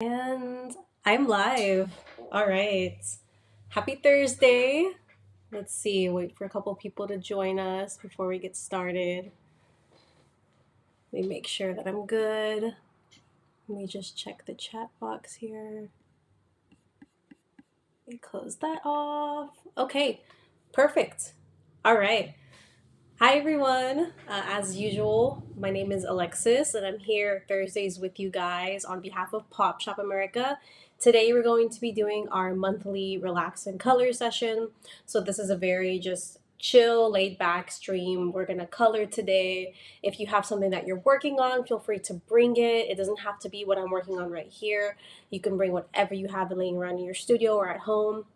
And I'm live. All right. Happy Thursday. Let's see. Wait for a couple people to join us before we get started. Let me make sure that I'm good. Let me just check the chat box here. Let me close that off. Okay. Perfect. All right. Hi, everyone. As usual, my name is Alexis, and I'm here Thursdays with you guys on behalf of Pop Shop America. Today, we're going to be doing our monthly Relax and Color session. So, this is a very just chill, laid back stream. We're going to color today. If you have something that you're working on, feel free to bring it. It doesn't have to be what I'm working on right here. You can bring whatever you have laying around in your studio or at home.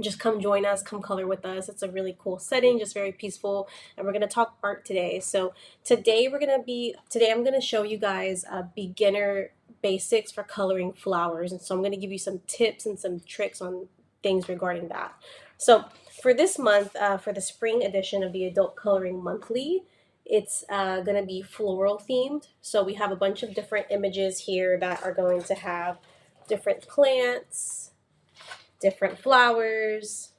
Just come join us, come color with us. It's a really cool setting, just very peaceful. And we're gonna talk art today. So today I'm gonna show you guys beginner basics for coloring flowers. And so I'm gonna give you some tips and some tricks on things regarding that. So for this month, for the spring edition of the Adult Coloring Monthly, it's gonna be floral themed. So we have a bunch of different images here that are going to have different plants, different flowers,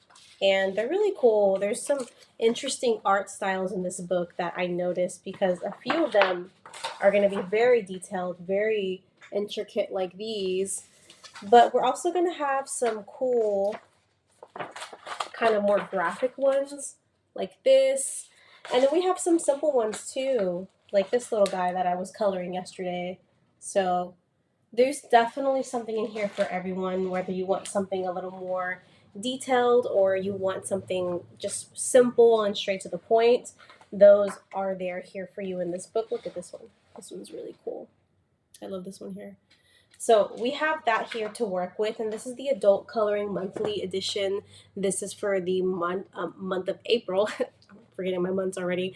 and they're really cool. There's some interesting art styles in this book that I noticed because a few of them are going to be very detailed, very intricate like these, but we're also going to have some cool kind of more graphic ones like this. And then we have some simple ones too, like this little guy that I was coloring yesterday. So there's definitely something in here for everyone, whether you want something a little more detailed or you want something just simple and straight to the point. Those are there here for you in this book. Look at this one. This one's really cool. I love this one here. So we have that here to work with, and this is the Adult Coloring Monthly Edition. This is for the month of April. I'm forgetting my months already.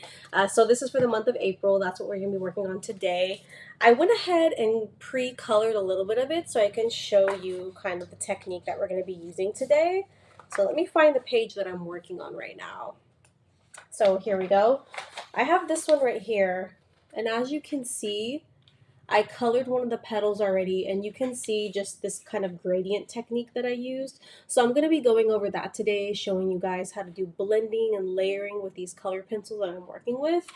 So this is for the month of April. That's what we're going to be working on today. I went ahead and pre-colored a little bit of it so I can show you kind of the technique that we're going to be using today. So let me find the page that I'm working on right now. So here we go. I have this one right here, and as you can see, I colored one of the petals already, and you can see just this kind of gradient technique that I used. So I'm going to be going over that today, showing you guys how to do blending and layering with these color pencils that I'm working with.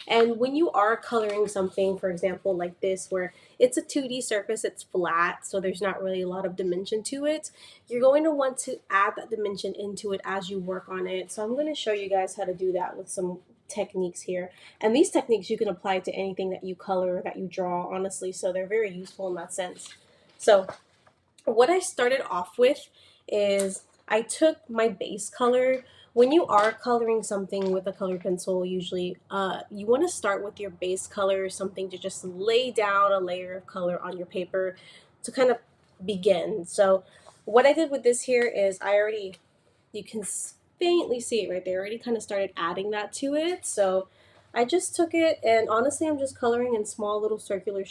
And when you are coloring something, for example, like this, where it's a 2D surface, it's flat, so there's not really a lot of dimension to it, you're going to want to add that dimension into it as you work on it. So I'm going to show you guys how to do that with some techniques here. And these techniques you can apply to anything that you color or that you draw, honestly, so they're very useful in that sense. So what I started off with is I took my base color. When you are coloring something with a color pencil, usually you want to start with your base color, something to just lay down a layer of color on your paper to kind of begin. So what I did with this here is you can faintly see it right there. I already kind of started adding that to it. So I just took it, and honestly, I'm just coloring in small little circular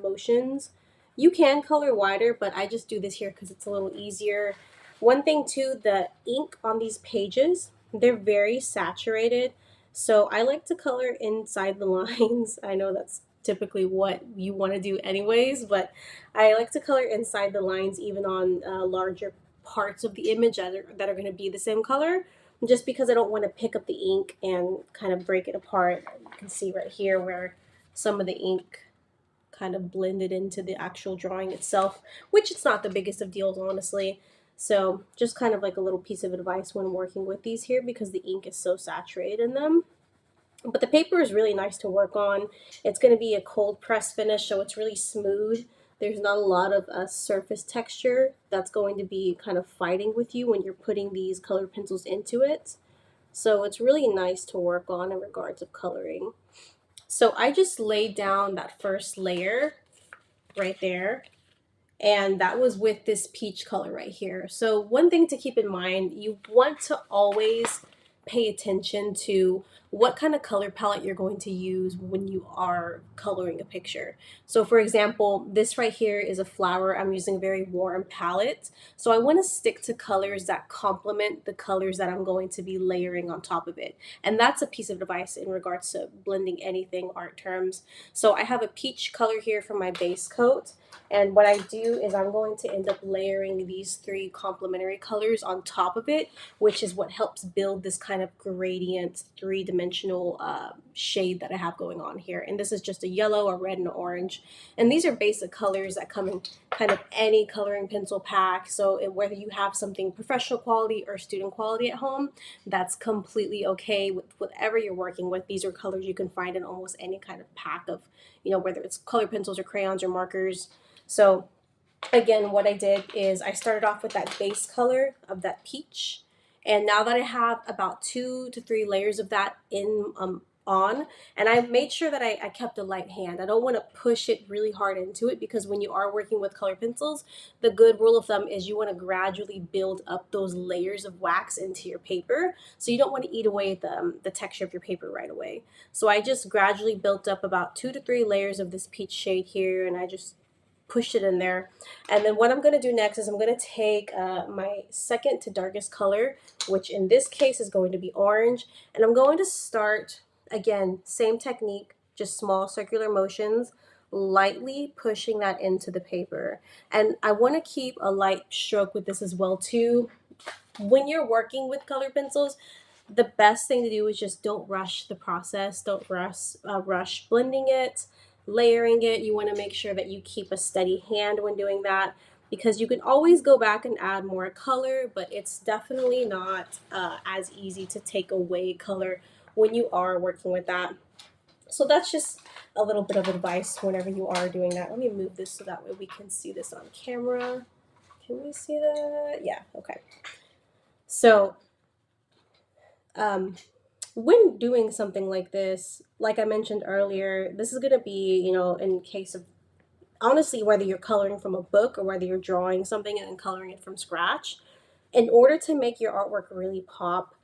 motions. You can color wider, but I just do this here because it's a little easier. One thing too, the ink on these pages, they're very saturated. So I like to color inside the lines. I know that's typically what you want to do anyways, but I like to color inside the lines even on larger parts of the image that are going to be the same color, just because I don't want to pick up the ink and kind of break it apart. You can see right here where some of the ink kind of blended into the actual drawing itself, which it's not the biggest of deals, honestly. So just kind of like a little piece of advice when working with these here, because the ink is so saturated in them. But the paper is really nice to work on. It's going to be a cold press finish, so it's really smooth. There's not a lot of surface texture that's going to be kind of fighting with you when you're putting these colored pencils into it. So it's really nice to work on in regards of coloring. So I just laid down that first layer right there, and that was with this peach color right here. So one thing to keep in mind, you want to always pay attention to what kind of color palette you're going to use when you are coloring a picture. So for example, this right here is a flower. I'm using a very warm palette. So I want to stick to colors that complement the colors that I'm going to be layering on top of it. And that's a piece of advice in regards to blending anything art terms. So I have a peach color here for my base coat. And what I do is I'm going to end up layering these three complementary colors on top of it, which is what helps build this kind of gradient three-dimensional shade that I have going on here. And this is just a yellow, a red, and an orange. And these are basic colors that come in kind of any coloring pencil pack. So whether you have something professional quality or student quality at home, that's completely okay with whatever you're working with. These are colors you can find in almost any kind of pack of, whether it's color pencils or crayons or markers. So again, what I did is I started off with that base color of that peach. And now that I have about 2 to 3 layers of that on, and I made sure that I kept a light hand. I don't want to push it really hard into it, because when you are working with color pencils, the good rule of thumb is you want to gradually build up those layers of wax into your paper. So you don't want to eat away the texture of your paper right away. So I just gradually built up about 2 to 3 layers of this peach shade here, and I just pushed it in there. And then what I'm going to do next is I'm going to take my second to darkest color, which in this case is going to be orange. And I'm going to start, again, same technique, just small circular motions, lightly pushing that into the paper. And I want to keep a light stroke with this as well too. When you're working with color pencils, the best thing to do is just don't rush the process. Don't rush blending it, layering it. You want to make sure that you keep a steady hand when doing that, because you can always go back and add more color, but it's definitely not as easy to take away color when you are working with that. So that's just a little bit of advice whenever you are doing that. Let me move this so that way we can see this on camera. Can we see that? Yeah, okay. So when doing something like this, like I mentioned earlier, this is going to be, in case of, honestly, whether you're coloring from a book or whether you're drawing something and then coloring it from scratch, in order to make your artwork really pop,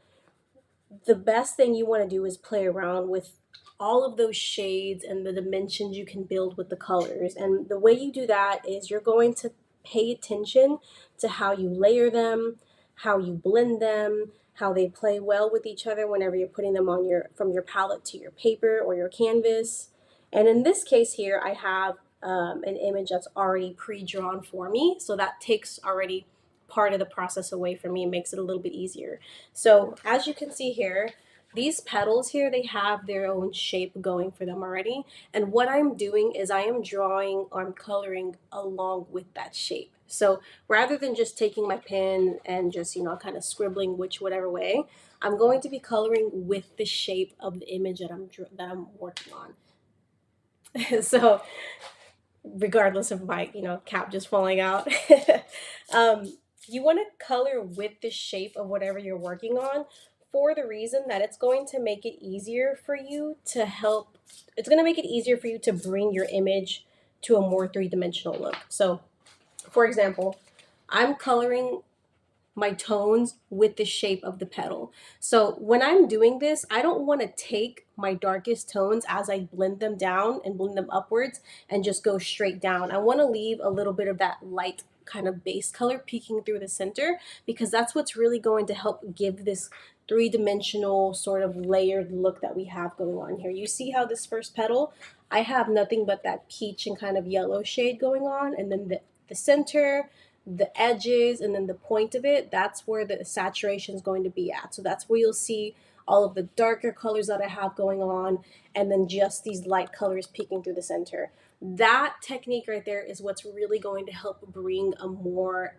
the best thing you want to do is play around with all of those shades and the dimensions you can build with the colors. And the way you do that is you're going to pay attention to how you layer them, how you blend them, how they play well with each other whenever you're putting them on from your palette to your paper or your canvas. And in this case here, I have an image that's already pre-drawn for me, so that takes already part of the process away from me and makes it a little bit easier. So as you can see here, these petals here, they have their own shape going for them already. And what I'm doing is I am drawing or I'm coloring along with that shape. So rather than just taking my pen and just, kind of scribbling whatever way, I'm going to be coloring with the shape of the image that I'm working on. So regardless of my, cap just falling out. You want to color with the shape of whatever you're working on, for the reason that it's going to make it easier for you to bring your image to a more three-dimensional look. So, for example, I'm coloring my tones with the shape of the petal. So when I'm doing this, I don't want to take my darkest tones as I blend them down and blend them upwards and just go straight down. I want to leave a little bit of that light kind of base color peeking through the center, because that's what's really going to help give this three-dimensional sort of layered look that we have going on here. You see how this first petal, I have nothing but that peach and kind of yellow shade going on, and then the center, the edges, and then the point of it, that's where the saturation is going to be at. So that's where you'll see all of the darker colors that I have going on, and then just these light colors peeking through the center. That technique right there is what's really going to help bring a more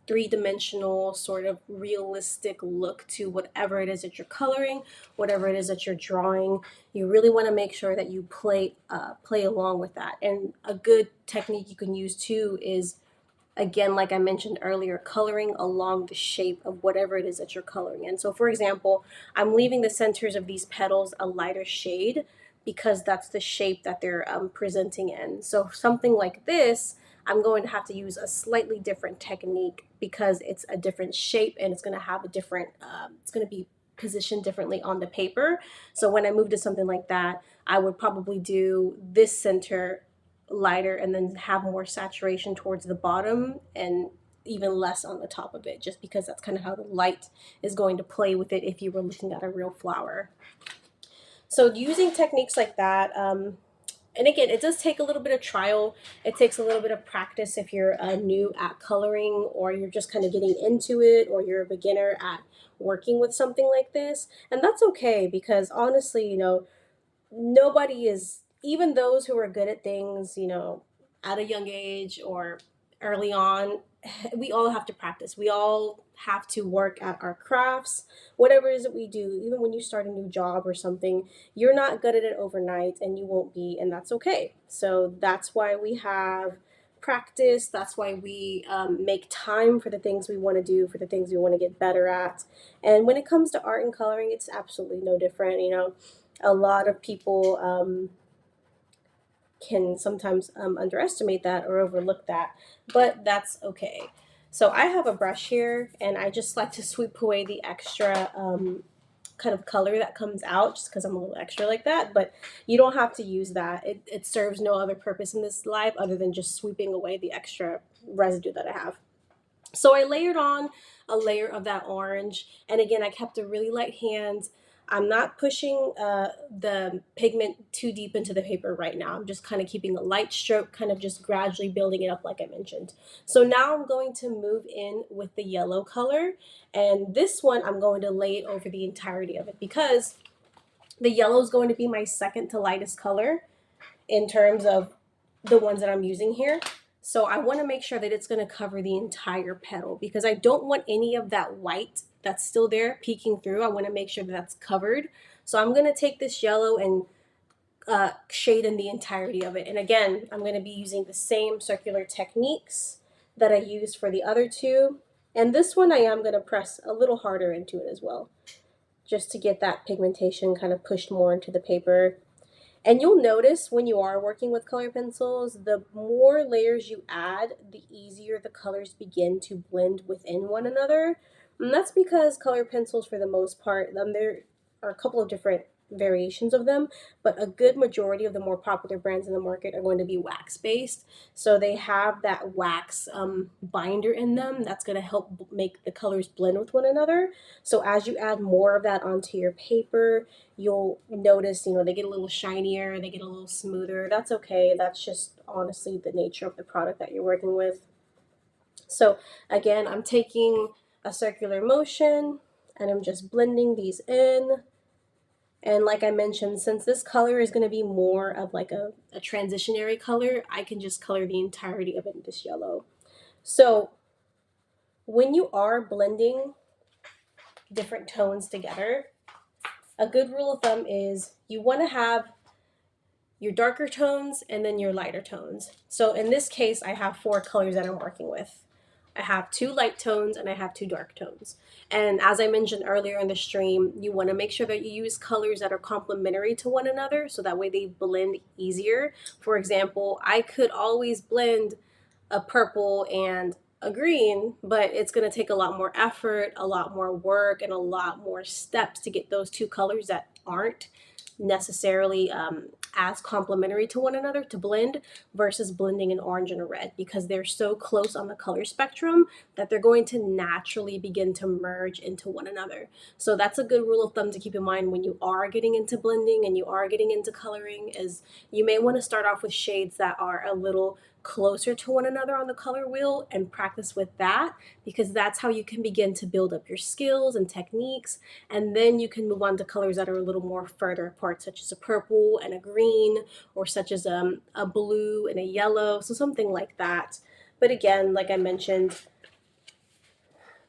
three-dimensional sort of realistic look to whatever it is that you're coloring, whatever it is that you're drawing. You really want to make sure that you play along with that. And a good technique you can use too is, again, like I mentioned earlier, coloring along the shape of whatever it is that you're coloring in. So for example, I'm leaving the centers of these petals a lighter shade because that's the shape that they're presenting in. So something like this, I'm going to have to use a slightly different technique because it's a different shape and it's going to have a different, it's going to be positioned differently on the paper. So when I move to something like that, I would probably do this center lighter and then have more saturation towards the bottom and even less on the top of it, just because that's kind of how the light is going to play with it if you were looking at a real flower. So using techniques like that, and again, it does take a little bit of trial. It takes a little bit of practice if you're new at coloring, or you're just kind of getting into it, or you're a beginner at working with something like this. And that's okay, because honestly, nobody is, even those who are good at things, at a young age or early on, we all have to practice. We all have to work at our crafts, whatever it is that we do. Even when you start a new job or something, you're not good at it overnight, and you won't be, and that's okay. So that's why we have practice. That's why we make time for the things we want to do, for the things we want to get better at. And when it comes to art and coloring, it's absolutely no different. A lot of people can sometimes underestimate that or overlook that, but that's okay. So I have a brush here, and I just like to sweep away the extra kind of color that comes out, just because I'm a little extra like that. But you don't have to use that. It serves no other purpose in this life other than just sweeping away the extra residue that I have. So I layered on a layer of that orange, and again, I kept a really light hand. I'm not pushing the pigment too deep into the paper right now. I'm just kind of keeping a light stroke, kind of just gradually building it up like I mentioned. So now I'm going to move in with the yellow color, and this one I'm going to lay it over the entirety of it, because the yellow is going to be my second to lightest color in terms of the ones that I'm using here. So I want to make sure that it's going to cover the entire petal, because I don't want any of that white that's still there peeking through. I want to make sure that that's covered. So I'm going to take this yellow and shade in the entirety of it. And again, I'm going to be using the same circular techniques that I used for the other two. And this one I am going to press a little harder into it as well, just to get that pigmentation kind of pushed more into the paper. And you'll notice when you are working with color pencils, the more layers you add, the easier the colors begin to blend within one another. And that's because color pencils, for the most part, there are a couple of different variations of them, but a good majority of the more popular brands in the market are going to be wax based. So they have that wax binder in them that's going to help make the colors blend with one another. So as you add more of that onto your paper, you'll notice, they get a little shinier, they get a little smoother. That's okay. That's just honestly the nature of the product that you're working with. So again, I'm taking a circular motion and I'm just blending these in. And like I mentioned, since this color is going to be more of like a transitionary color, I can just color the entirety of it in this yellow. So when you are blending different tones together, a good rule of thumb is you want to have your darker tones and then your lighter tones. So in this case, I have 4 colors that I'm working with. I have 2 light tones and I have 2 dark tones. And as I mentioned earlier in the stream, you want to make sure that you use colors that are complementary to one another, so that way they blend easier. For example, I could always blend a purple and a green, but it's going to take a lot more effort, a lot more work, and a lot more steps to get those 2 colors that aren't necessarily as complementary to one another to blend, versus blending an orange and a red, because they're so close on the color spectrum that they're going to naturally begin to merge into one another. So that's a good rule of thumb to keep in mind when you are getting into blending and you are getting into coloring, is you may want to start off with shades that are a little closer to one another on the color wheel and practice with that, because that's how you can begin to build up your skills and techniques. And then you can move on to colors that are a little more further apart, such as a purple and a green, or such as a blue and a yellow, so something like that. But again, like I mentioned,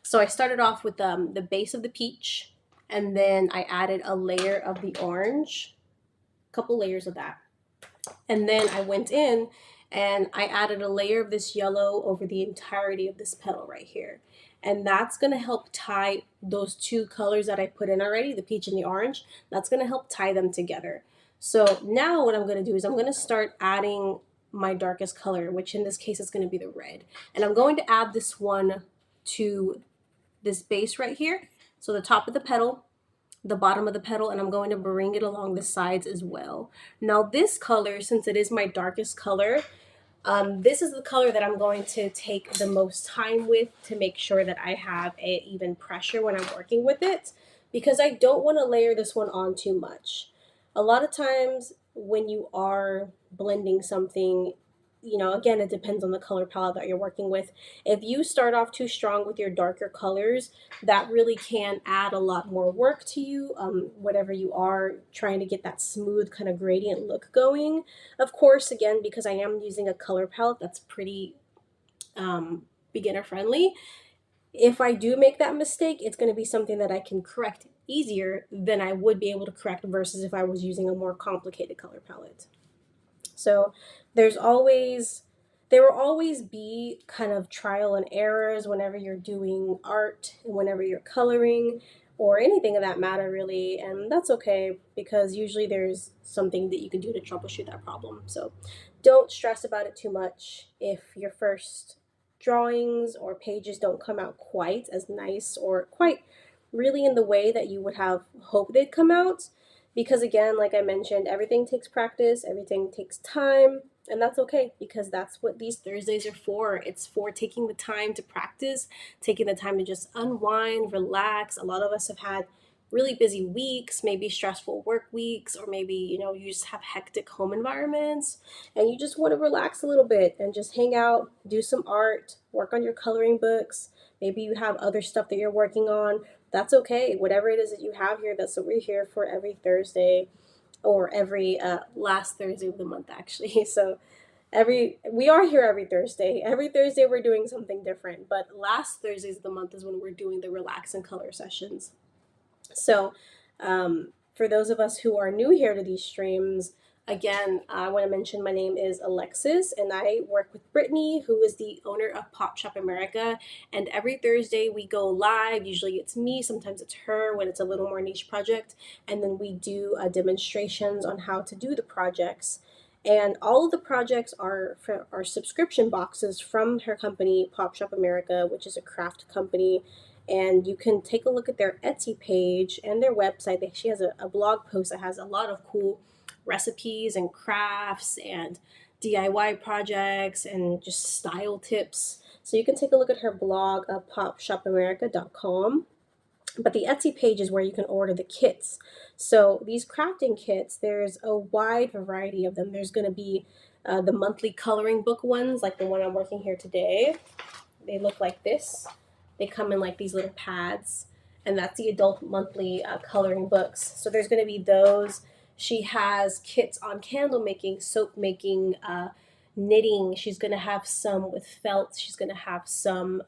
so I started off with the base of the peach, and then I added a layer of the orange, a couple layers of that. And then I went in and I added a layer of this yellow over the entirety of this petal right here. And that's going to help tie those 2 colors that I put in already, the peach and the orange. That's going to help tie them together. So now what I'm going to do is I'm going to start adding my darkest color, which in this case is going to be the red. And I'm going to add this one to this base right here. So the top of the petal, the bottom of the petal, and I'm going to bring it along the sides as well. Now this color, since it is my darkest color, this is the color that I'm going to take the most time with to make sure that I have a even pressure when I'm working with it, because I don't want to layer this one on too much. A lot of times when you are blending something, again, it depends on the color palette that you're working with. If you start off too strong with your darker colors, that really can add a lot more work to you, whatever you are trying to get that smooth kind of gradient look going. Of course, again, because I am using a color palette that's pretty beginner friendly, if I do make that mistake, it's going to be something that I can correct easier than I would be able to correct versus if I was using a more complicated color palette. So there's always there will always be kind of trial and errors whenever you're doing art and whenever you're coloring or anything of that matter really, and that's okay because usually there's something that you can do to troubleshoot that problem. So don't stress about it too much if your first drawings or pages don't come out quite as nice or quite really in the way that you would have hoped they'd come out, because again, like I mentioned, everything takes practice, everything takes time, and that's okay because that's what these Thursdays are for. It's for taking the time to practice, taking the time to just unwind, relax. A lot of us have had really busy weeks, maybe stressful work weeks, or maybe, you just have hectic home environments and you just want to relax a little bit and just hang out, do some art, work on your coloring books. Maybe you have other stuff that you're working on. That's okay. Whatever it is that you have here, that's what we're here for every Thursday, or every last Thursday of the month, actually. So we are here every Thursday. Every Thursday we're doing something different, but last Thursdays of the month is when we're doing the relax and color sessions. So, for those of us who are new here to these streams, again, I want to mention my name is Alexis, and I work with Brittany, who is the owner of Pop Shop America. And every Thursday we go live. Usually it's me, sometimes it's her when it's a little more niche project, and then we do demonstrations on how to do the projects. And all of the projects are subscription boxes from her company, Pop Shop America, which is a craft company, and you can take a look at their Etsy page and their website. She has a blog post that has a lot of cool recipes and crafts and DIY projects and just style tips. So you can take a look at her blog at popshopamerica.com. But the Etsy page is where you can order the kits. So these crafting kits, there's a wide variety of them. There's going to be the monthly coloring book ones, like the one I'm working here today. They look like this. They come in like these little pads, and that's the adult monthly coloring books. So there's going to be those. She has kits on candle making, soap making, knitting. She's going to have some with felt. She's going to have some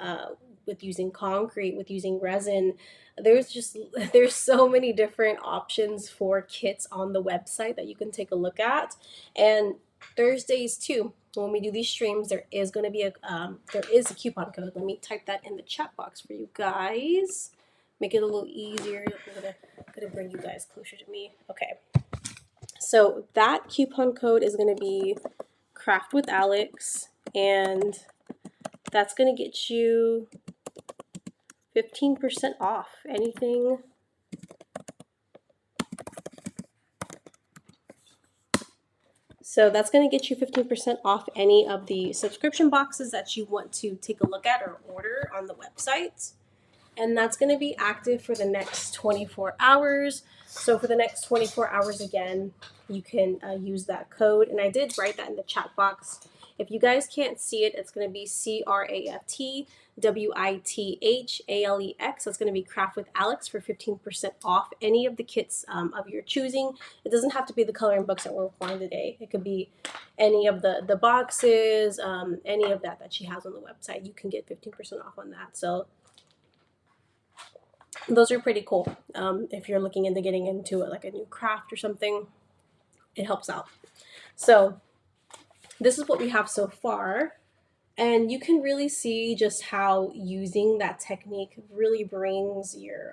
with using concrete, with using resin. There's so many different options for kits on the website that you can take a look at. And Thursdays too, when we do these streams, there is a coupon code. Let me type that in the chat box for you guys. Make it a little easier. I'm gonna bring you guys closer to me. Okay. So that coupon code is gonna be Craft with Alex, and that's gonna get you 15% off anything. So that's going to get you 15% off any of the subscription boxes that you want to take a look at or order on the website. And that's going to be active for the next 24 hours. So for the next 24 hours, again, you can use that code. And I did write that in the chat box. If you guys can't see it, it's going to be CraftWithAlex. That's going to be Craft with Alex for 15% off any of the kits of your choosing. It doesn't have to be the coloring books that we're applying today. It could be any of the boxes, any of that she has on the website. You can get 15% off on that. So those are pretty cool. If you're looking into getting into like a new craft or something, it helps out. So this is what we have so far. And you can really see just how using that technique really brings your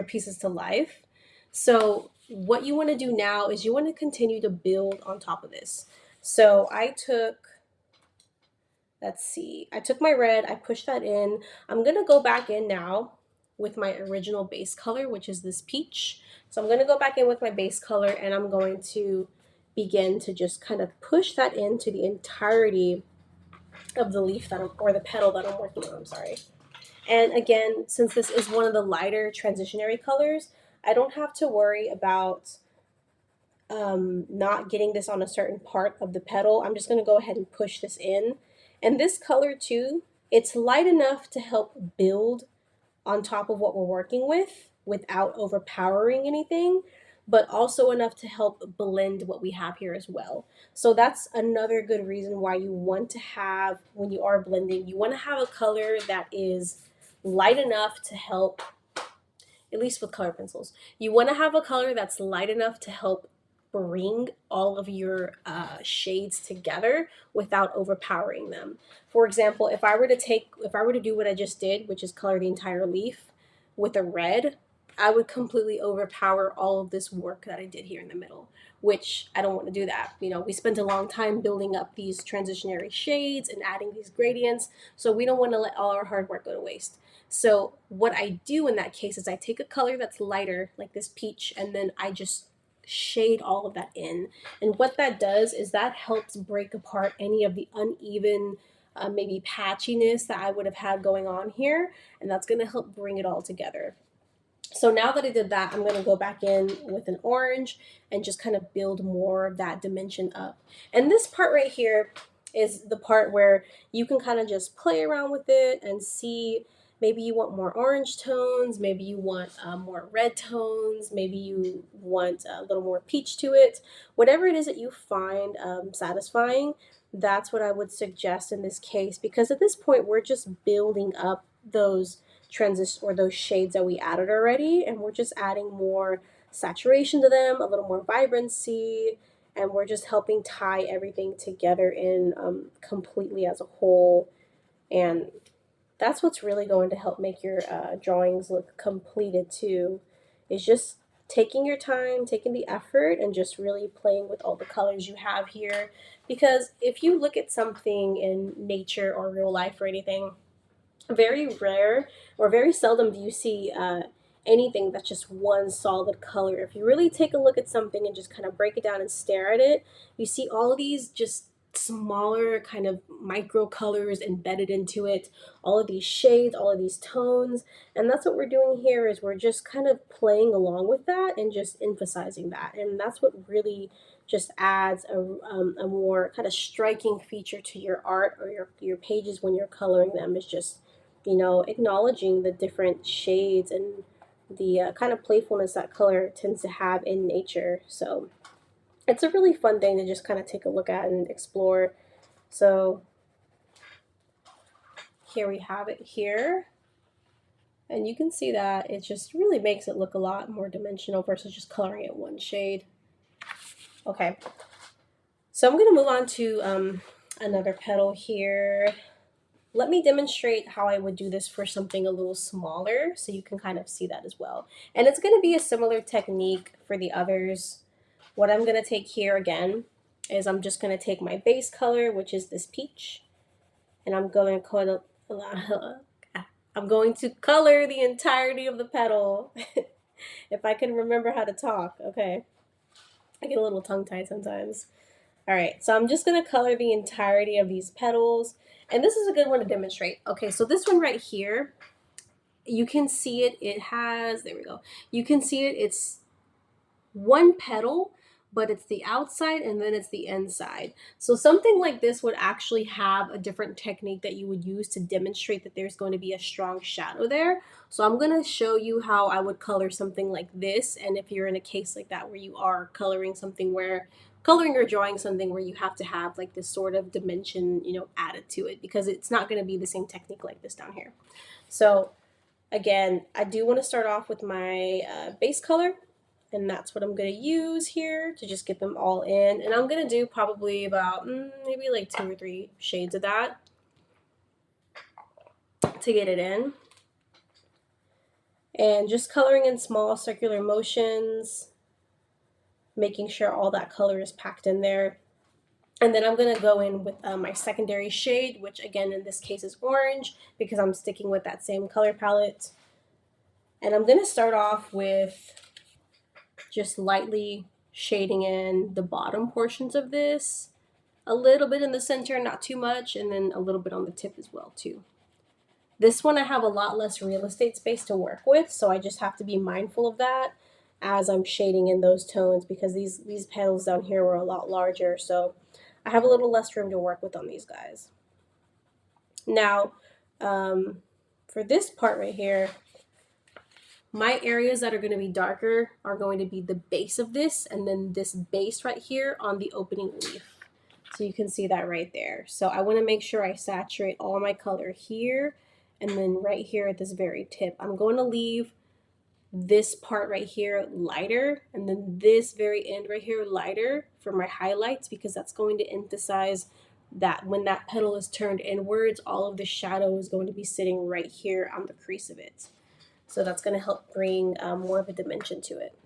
pieces to life. So what you want to do now is you want to continue to build on top of this. So let's see, I took my red, I pushed that in. I'm going to go back in now with my original base color, which is this peach. So I'm going to go back in with my base color, and I'm going to begin to just kind of push that into the entirety of the leaf that or the petal that I'm working on, I'm sorry. And again, since this is one of the lighter transitionary colors, I don't have to worry about not getting this on a certain part of the petal. I'm just going to go ahead and push this in. And this color too, it's light enough to help build on top of what we're working with without overpowering anything, but also enough to help blend what we have here as well. So that's another good reason why you want to have, when you are blending, you want to have a color that is light enough to help, at least with color pencils, you want to have a color that's light enough to help bring all of your shades together without overpowering them. For example, if I were to do what I just did, which is color the entire leaf with a red, I would completely overpower all of this work that I did here in the middle, which I don't want to do that. You know, we spent a long time building up these transitionary shades and adding these gradients, so we don't want to let all our hard work go to waste. So what I do in that case is I take a color that's lighter, like this peach, and then I just shade all of that in. And what that does is that helps break apart any of the uneven, maybe patchiness that I would have had going on here, and that's going to help bring it all together. So now that I did that, I'm going to go back in with an orange and just kind of build more of that dimension up. And this part right here is the part where you can kind of just play around with it and see. Maybe you want more orange tones, maybe you want more red tones, maybe you want a little more peach to it. Whatever it is that you find satisfying, that's what I would suggest in this case, because at this point we're just building up those transition or those shades that we added already, and we're just adding more saturation to them, a little more vibrancy, and we're just helping tie everything together in completely as a whole. And that's what's really going to help make your drawings look completed too, is just taking your time, taking the effort, and just really playing with all the colors you have here. Because if you look at something in nature or real life or anything, very rare or very seldom do you see anything that's just one solid color. If you really take a look at something and just kind of break it down and stare at it, you see all of these just smaller kind of micro colors embedded into it, all of these shades, all of these tones. And that's what we're doing here, is we're just kind of playing along with that and just emphasizing that. And that's what really just adds a more kind of striking feature to your art or your pages when you're coloring them, is just, you know, acknowledging the different shades and the kind of playfulness that color tends to have in nature. So it's a really fun thing to just kind of take a look at and explore. So here we have it here. And you can see that it just really makes it look a lot more dimensional versus just coloring it one shade. Okay, so I'm going to move on to another petal here. Let me demonstrate how I would do this for something a little smaller so you can kind of see that as well. And it's going to be a similar technique for the others. What I'm going to take here again is I'm just going to take my base color, which is this peach, and I'm going to color the entirety of the petal. If I can remember how to talk, okay. I get a little tongue-tied sometimes. All right, so I'm just going to color the entirety of these petals. And this is a good one to demonstrate. Okay, so this one right here, you can see it. It has, there we go. You can see it. It's one petal, but it's the outside and then it's the inside. So something like this would actually have a different technique that you would use to demonstrate that there's going to be a strong shadow there. So I'm going to show you how I would color something like this. And if you're in a case like that where you are coloring or drawing something where you have to have like this sort of dimension, you know, added to it, because it's not going to be the same technique like this down here. So again, I do want to start off with my base color, and that's what I'm going to use here to just get them all in. And I'm going to do probably about maybe like 2 or 3 shades of that to get it in. And just coloring in small circular motions, making sure all that color is packed in there. And then I'm going to go in with my secondary shade, which again in this case is orange, because I'm sticking with that same color palette. And I'm going to start off with just lightly shading in the bottom portions of this, a little bit in the center, not too much, and then a little bit on the tip as well too. This one I have a lot less real estate space to work with, so I just have to be mindful of that as I'm shading in those tones, because these petals down here were a lot larger, so I have a little less room to work with on these guys. Now, for this part right here, my areas that are going to be darker are going to be the base of this, and then this base right here on the opening leaf. So you can see that right there. So I want to make sure I saturate all my color here, and then right here at this very tip. I'm going to leave this part right here lighter, and then this very end right here lighter for my highlights, because that's going to emphasize that when that petal is turned inwards, all of the shadow is going to be sitting right here on the crease of it. So that's going to help bring more of a dimension to it.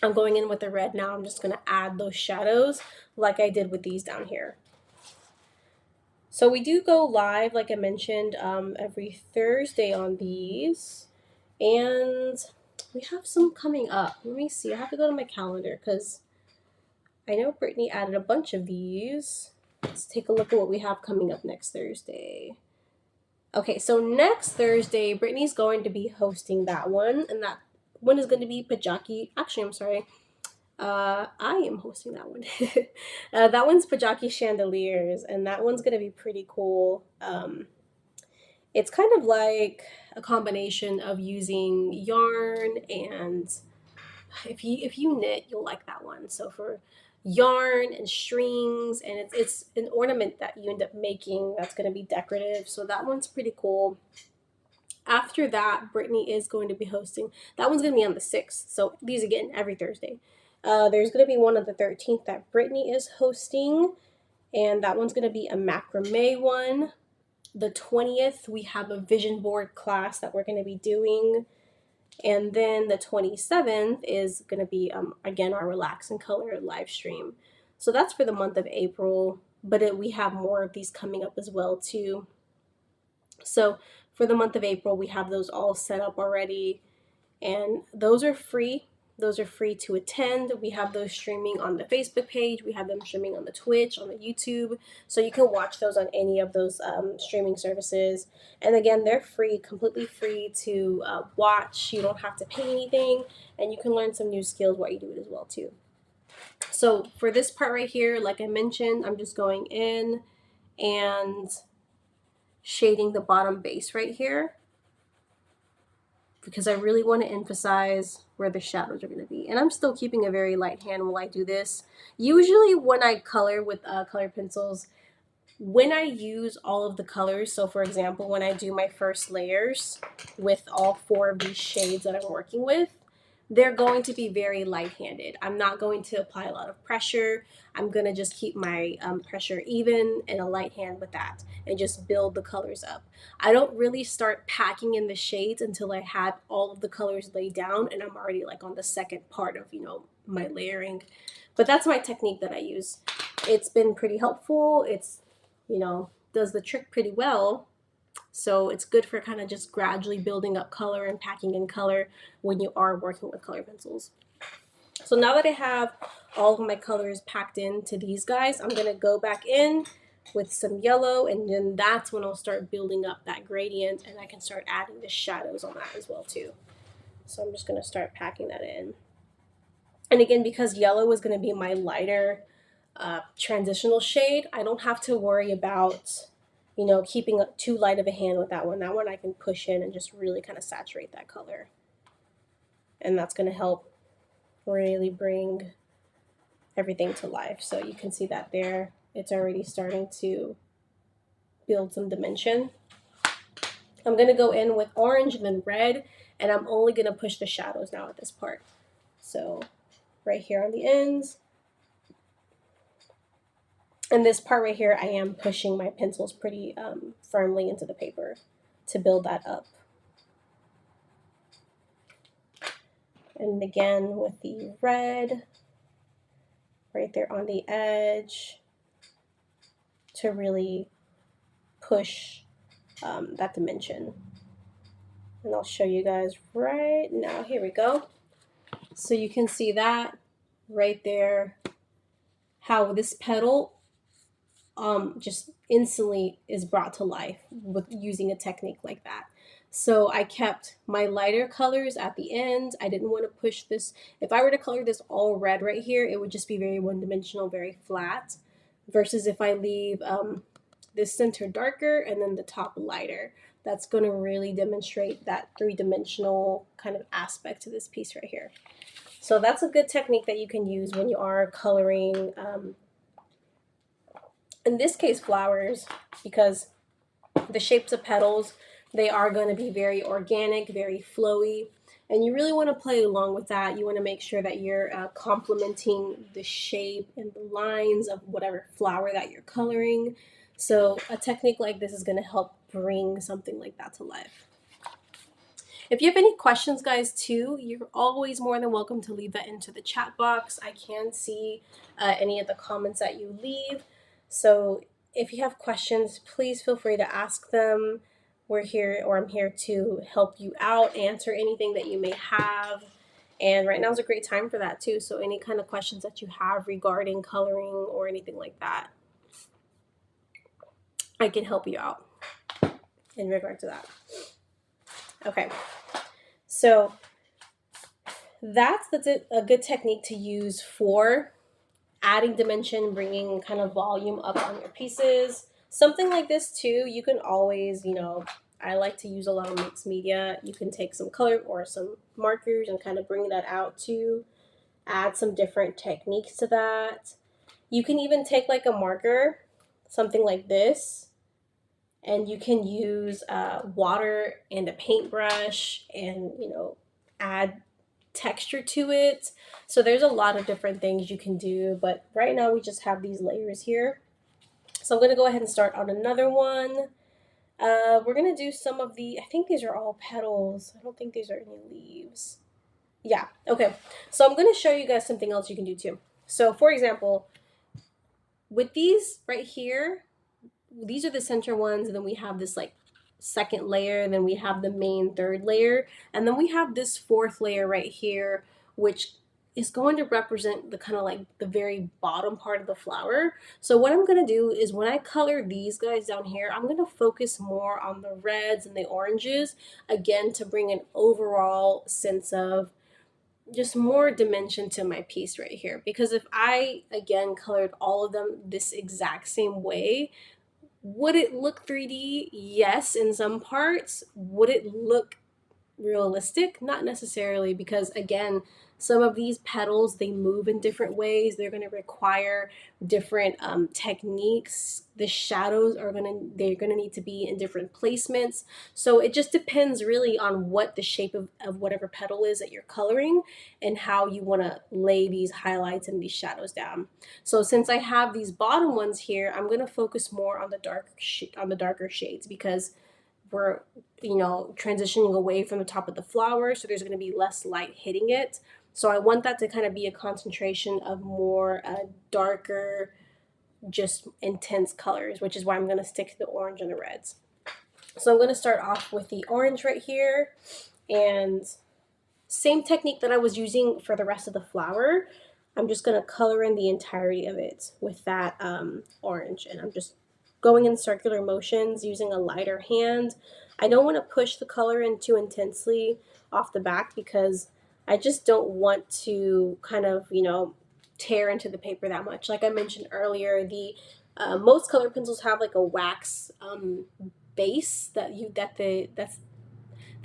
I'm going in with the red now. I'm just going to add those shadows like I did with these down here. So we do go live, like I mentioned, every Thursday on these. And we have some coming up. Let me see. I have to go to my calendar because I know Brittany added a bunch of these. Let's take a look at what we have coming up next Thursday. Okay, so next Thursday, Brittany's going to be hosting that one, and that one is going to be Pajaki. Actually, I'm sorry. I am hosting that one. That one's Pajaki Chandeliers, and that one's going to be pretty cool. It's kind of like a combination of using yarn, and if you knit, you'll like that one. So for yarn and strings, and it's an ornament that you end up making that's going to be decorative. So that one's pretty cool. After that, Brittany is going to be hosting. That one's going to be on the 6th. So these again every Thursday. There's going to be one on the 13th that Brittany is hosting, and that one's going to be a macrame one. The 20th, we have a vision board class that we're going to be doing. And then the 27th is going to be, again, our Relax and Color live stream. So that's for the month of April, but we have more of these coming up as well, too. So for the month of April, we have those all set up already, and those are free. Those are free to attend. We have those streaming on the Facebook page. We have them streaming on the Twitch, on the YouTube. So you can watch those on any of those streaming services. And again, they're free, completely free to watch. You don't have to pay anything. And you can learn some new skills while you do it as well, too. So for this part right here, like I mentioned, I'm just going in and shading the bottom base right here, because I really want to emphasize where the shadows are going to be. And I'm still keeping a very light hand while I do this. Usually when I color with color pencils, when I use all of the colors, so for example, when I do my first layers with all 4 of these shades that I'm working with, they're going to be very light-handed. I'm not going to apply a lot of pressure. I'm going to just keep my pressure even and a light hand with that, and just build the colors up. I don't really start packing in the shades until I have all of the colors laid down and I'm already like on the second part of, my layering. But that's my technique that I use. It's been pretty helpful. It's, does the trick pretty well. So it's good for kind of just gradually building up color and packing in color when you are working with color pencils. So now that I have all of my colors packed into these guys, I'm going to go back in with some yellow, and then that's when I'll start building up that gradient, and I can start adding the shadows on that as well too. So I'm just going to start packing that in. And again, because yellow is going to be my lighter transitional shade, I don't have to worry about keeping too light of a hand with that one. That one I can push in and just really kind of saturate that color. And that's going to help really bring everything to life. So you can see that there. It's already starting to build some dimension. I'm going to go in with orange and then red, and I'm only going to push the shadows now at this part. So right here on the ends. And this part right here, I am pushing my pencils pretty firmly into the paper to build that up. And again with the red right there on the edge to really push that dimension. And I'll show you guys right now. Here we go. So you can see that right there, how this petal just instantly is brought to life with using a technique like that. So I kept my lighter colors at the end. I didn't want to push this. If I were to color this all red right here, it would just be very one-dimensional, very flat. Versus if I leave this center darker and then the top lighter, that's going to really demonstrate that three-dimensional kind of aspect to this piece right here. So that's a good technique that you can use when you are coloring in this case flowers, because the shapes of petals, they are going to be very organic, very flowy, and you really want to play along with that. You want to make sure that you're complementing the shape and the lines of whatever flower that you're coloring. So a technique like this is going to help bring something like that to life. If you have any questions, guys, too, you're always more than welcome to leave that into the chat box. I can see any of the comments that you leave. So if you have questions, please feel free to ask them. We're here, or I'm here to help you out, answer anything that you may have. And right now is a great time for that too. So any kind of questions that you have regarding coloring or anything like that, I can help you out in regard to that. Okay, so that's a good technique to use for adding dimension, bringing kind of volume up on your pieces. Something like this too, you can always, I like to use a lot of mixed media. You can take some color or some markers and kind of bring that out to add some different techniques to that. You can even take like a marker, something like this, and you can use water and a paintbrush and, add texture to it. So there's a lot of different things you can do, but right now we just have these layers here. So I'm going to go ahead and start on another one. We're going to do some of I think these are all petals. I don't think these are any leaves. Yeah, okay. So I'm going to show you guys something else you can do too. So for example, with these right here, these are the center ones, and then we have this like second layer, and then we have the main third layer, and then we have this fourth layer right here, which is going to represent the kind of like the very bottom part of the flower. So what I'm going to do is when I color these guys down here, I'm going to focus more on the reds and the oranges, again, to bring an overall sense of just more dimension to my piece right here. Because if I, again, colored all of them this exact same way, would it look 3D? Yes, in some parts. Would it look realistic? Not necessarily, because again, some of these petals, they move in different ways. They're going to require different techniques. The shadows they're going to need to be in different placements. So it just depends really on what the shape of whatever petal is that you're coloring and how you want to lay these highlights and these shadows down. So since I have these bottom ones here, I'm going to focus more on the darker shades, because we're transitioning away from the top of the flower, so there's going to be less light hitting it. So I want that to kind of be a concentration of more darker, just intense colors, which is why I'm going to stick to the orange and the reds. So I'm going to start off with the orange right here, and same technique that I was using for the rest of the flower. I'm just going to color in the entirety of it with that orange, and I'm just going in circular motions using a lighter hand. I don't want to push the color in too intensely off the back, because I just don't want to kind of, tear into the paper that much. Like I mentioned earlier, the most color pencils have like a wax base they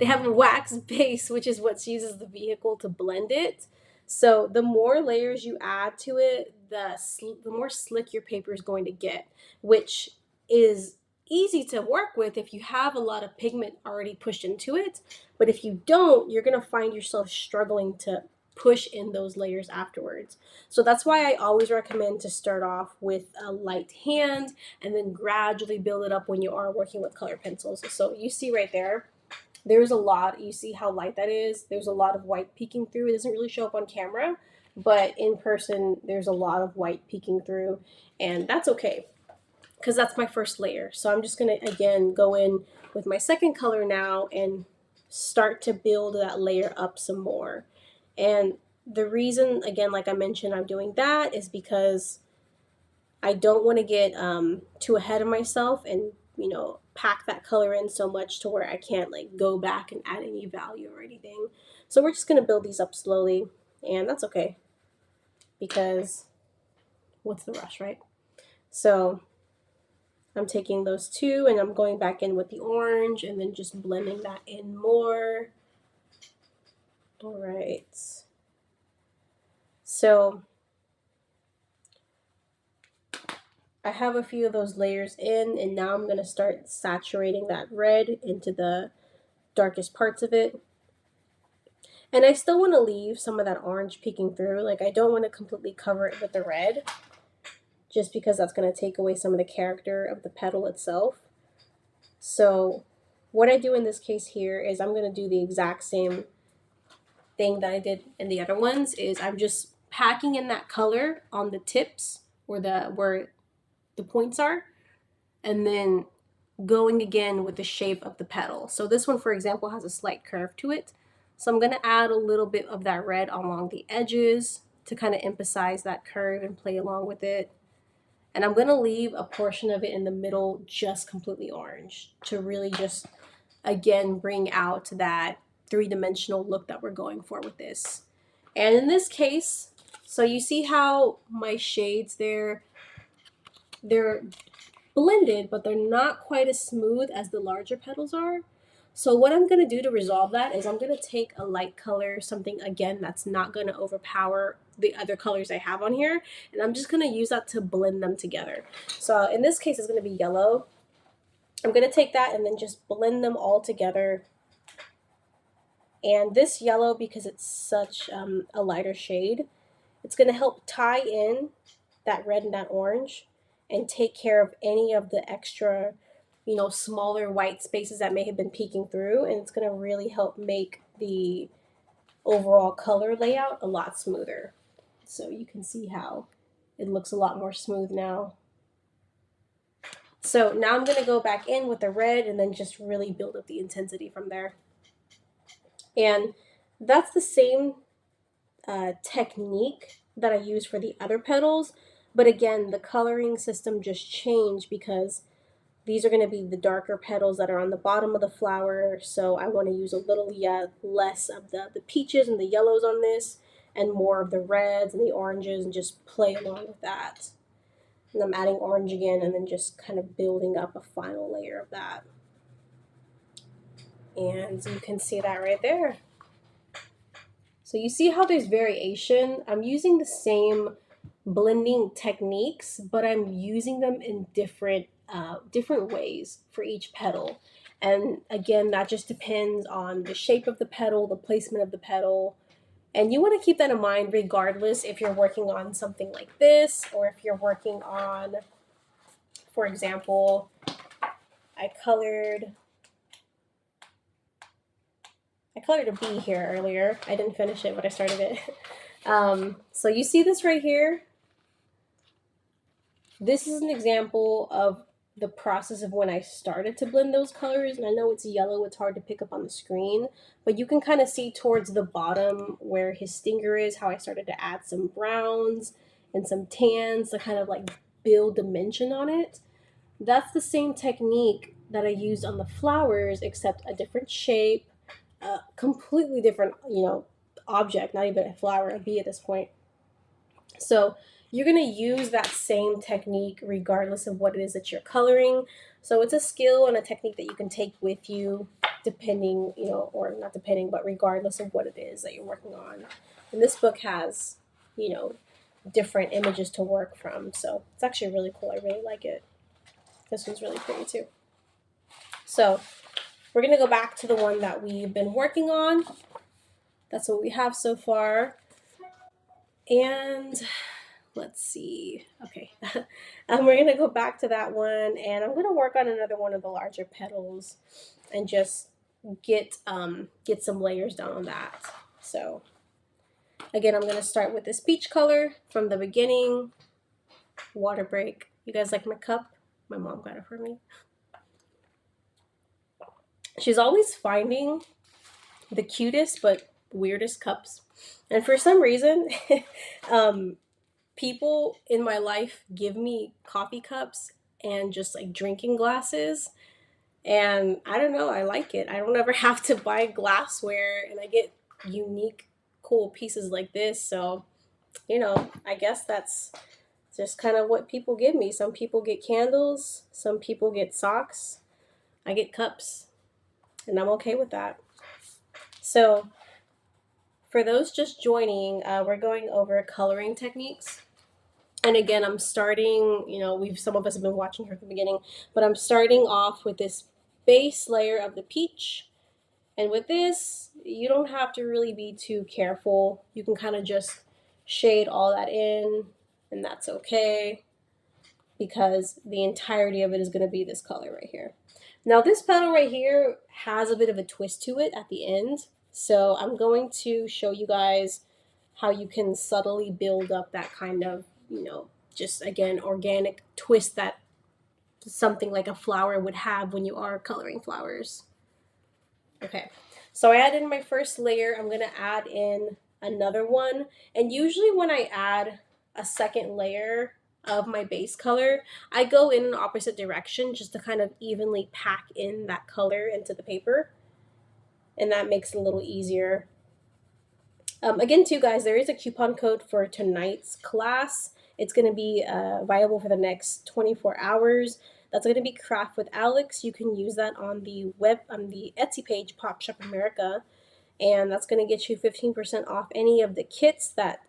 have a wax base, which is what uses the vehicle to blend it. So the more layers you add to it, the more slick your paper is going to get, which is easy to work with if you have a lot of pigment already pushed into it. But if you don't, you're going to find yourself struggling to push in those layers afterwards. So that's why I always recommend to start off with a light hand and then gradually build it up when you are working with color pencils. So you see right there's a lot. You see how light that is? There's a lot of white peeking through. It doesn't really show up on camera, but in person, there's a lot of white peeking through, and that's okay, because that's my first layer. So I'm just going to, again, go in with my second color now and start to build that layer up some more. And the reason, again, like I mentioned, I'm doing that is because I don't want to get too ahead of myself and, pack that color in so much to where I can't like go back and add any value or anything. So we're just going to build these up slowly, and that's okay because what's the rush, right? So I'm taking those two and I'm going back in with the orange and then just blending that in more. All right. So I have a few of those layers in, and now I'm going to start saturating that red into the darkest parts of it. And I still want to leave some of that orange peeking through. Like, I don't want to completely cover it with the red, just because that's going to take away some of the character of the petal itself. So what I do in this case here is I'm going to do the exact same thing that I did in the other ones. Is I'm just packing in that color on the tips where the points are, and then going again with the shape of the petal. So this one, for example, has a slight curve to it. So I'm going to add a little bit of that red along the edges to kind of emphasize that curve and play along with it. And I'm going to leave a portion of it in the middle just completely orange to really just, again, bring out that three-dimensional look that we're going for with this. And in this case, so you see how my shades they're blended, but they're not quite as smooth as the larger petals are. So what I'm going to do to resolve that is I'm going to take a light color, something again that's not going to overpower the other colors I have on here, and I'm just going to use that to blend them together. So in this case, it's going to be yellow. I'm going to take that and then just blend them all together. And this yellow, because it's such a lighter shade, it's going to help tie in that red and that orange and take care of any of the extra, smaller white spaces that may have been peeking through. And it's going to really help make the overall color layout a lot smoother. So you can see how it looks a lot more smooth now. So now I'm going to go back in with the red and then just really build up the intensity from there. And that's the same technique that I use for the other petals. But again, the coloring system just changed because these are going to be the darker petals that are on the bottom of the flower. So I want to use a little less of the peaches and the yellows on this and more of the reds and the oranges and just play along with that. And I'm adding orange again and then just kind of building up a final layer of that. And you can see that right there. So you see how there's variation. I'm using the same blending techniques, but I'm using them in different ways for each petal. And again, that just depends on the shape of the petal, the placement of the petal. And you want to keep that in mind regardless if you're working on something like this or if you're working on, for example, I colored a bee here earlier. I didn't finish it, but I started it. So you see this right here? This is an example of the process of when I started to blend those colors. And I know it's yellow, it's hard to pick up on the screen, but you can kind of see towards the bottom where his stinger is, how I started to add some browns and some tans to kind of like build dimension on it. That's the same technique that I used on the flowers, except a different shape, a completely different, object, not even a flower, a bee at this point. So you're going to use that same technique regardless of what it is that you're coloring. So it's a skill and a technique that you can take with you depending, or not depending, but regardless of what it is that you're working on. And this book has, different images to work from. So it's actually really cool. I really like it. This one's really pretty too. So we're going to go back to the one that we've been working on. That's what we have so far. And let's see. Okay. We're going to go back to that one, and I'm going to work on another one of the larger petals and just get some layers down on that. So again, I'm going to start with this peach color from the beginning. Water break. You guys like my cup? My mom got it for me. She's always finding the cutest but weirdest cups. And for some reason, um, people in my life give me coffee cups and just like drinking glasses. And I don't know, I like it. I don't ever have to buy glassware and I get unique, cool pieces like this. So, I guess that's just kind of what people give me. Some people get candles, some people get socks. I get cups, and I'm okay with that. So, for those just joining, we're going over coloring techniques. And again, I'm starting, some of us have been watching here at the beginning, but I'm starting off with this base layer of the peach. And with this, you don't have to really be too careful. You can kind of just shade all that in, and that's okay because the entirety of it is going to be this color right here. Now this petal right here has a bit of a twist to it at the end. So I'm going to show you guys how you can subtly build up that kind of, just again, organic twist that something like a flower would have when you are coloring flowers. Okay, so I added in my first layer. I'm gonna add in another one. And usually when I add a second layer of my base color, I go in an opposite direction just to kind of evenly pack in that color into the paper. And that makes it a little easier. Again, too, guys, there is a coupon code for tonight's class. It's going to be viable for the next 24 hours. That's going to be Craft with Alex. You can use that on the Etsy page, Pop Shop America, and that's going to get you 15% off any of the kits that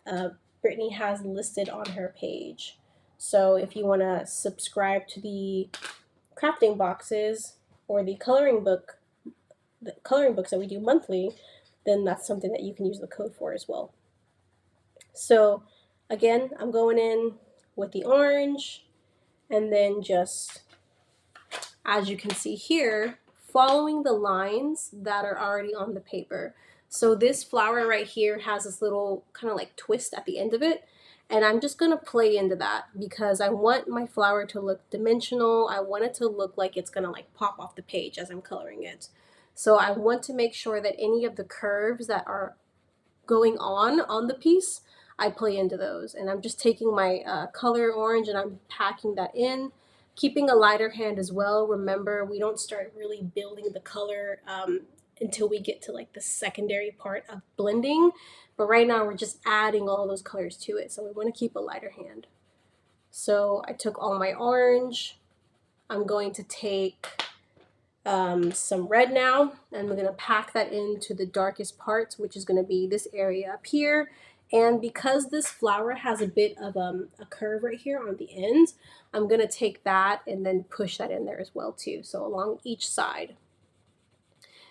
Brittany has listed on her page. So if you want to subscribe to the crafting boxes or the coloring books that we do monthly, then that's something that you can use the code for as well. So again, I'm going in with the orange, and then just, as you can see here, following the lines that are already on the paper. So this flower right here has this little kind of like twist at the end of it. And I'm just going to play into that because I want my flower to look dimensional. I want it to look like it's going to like pop off the page as I'm coloring it. So I want to make sure that any of the curves that are going on the piece, I play into those. And I'm just taking my color orange and I'm packing that in, keeping a lighter hand as well. Remember, we don't start really building the color until we get to like the secondary part of blending. But right now we're just adding all those colors to it. So we want to keep a lighter hand. So I took all my orange. I'm going to take some red now, and we're going to pack that into the darkest parts, which is going to be this area up here. And because this flower has a bit of a curve right here on the end, I'm going to take that and then push that in there as well too, so along each side.